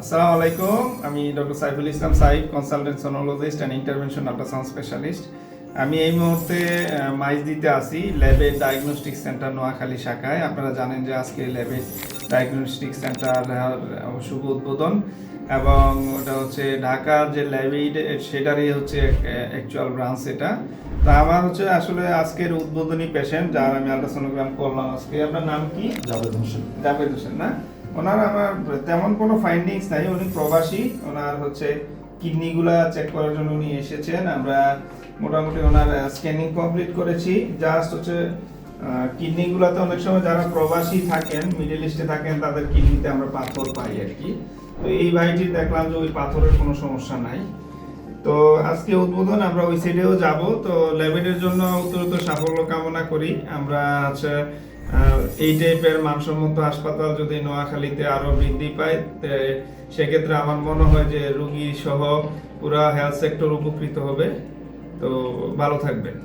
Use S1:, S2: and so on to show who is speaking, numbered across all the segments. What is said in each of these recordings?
S1: আসসালামু আলাইকুম। আমি doctor Saiful Islam Saif, consultant sonologist and intervention ultrasound specialist. আমি এই মুহূর্তে মাইজদিতে আছি, ল্যাবের ডায়াগনস্টিক সেন্টার নোয়াখালী শাখায়। আপনারা জানেন যে আজকে ল্যাবের ডায়াগনস্টিক সেন্টার শুভ উদ্বোধন, এবং ওটা হচ্ছে ঢাকার যে ল্যাবেইড সেটারই হচ্ছে অ্যাকচুয়াল ব্রাঞ্চ এটা। তা আমার হচ্ছে আসলে আজকের উদ্বোধনী পেশেন্ট, যার আমি আল্ট্রাসোনোগ্রাম করলাম আজকে। আপনার নাম কি?
S2: জাভেদ হোসেন।
S1: জাভেদ হোসেন না? ওনার আমার তেমন কোনো ফাইন্ডিংস নাই, উনি প্রবাসী। ওনার হচ্ছে কিডনিগুলা চেক করার জন্য উনি এসেছেন। আমরা মোটামুটি ওনার স্ক্যানিং কমপ্লিট করেছি। জাস্ট হচ্ছে কিডনিগুলাতে অনেক সময় যারা প্রবাসী থাকেন, মিডল ইস্টে থাকেন, তাদের কিডনিতে আমরা পাথর পাই আর কি। তো এই ভাইটির দেখলাম যে ওই পাথরের কোনো সমস্যা নাই। তো আজকে উদ্বোধন, আমরা ওই সাইডেও যাব। তো ল্যাবের জন্য উত্তরোত্তর সাফল্য কামনা করি। আমরা হচ্ছে এই টাইপের মানসম্মত হাসপাতাল যদি নোয়াখালীতে আরো বৃদ্ধি পায়, সেক্ষেত্রে আমার মনে হয় যে রোগী সহ পুরো হেলথ সেক্টর উপকৃত হবে। তো ভালো থাকবেন।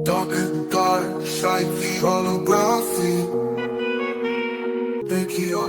S3: Dark and dark, like the holography. Thank you,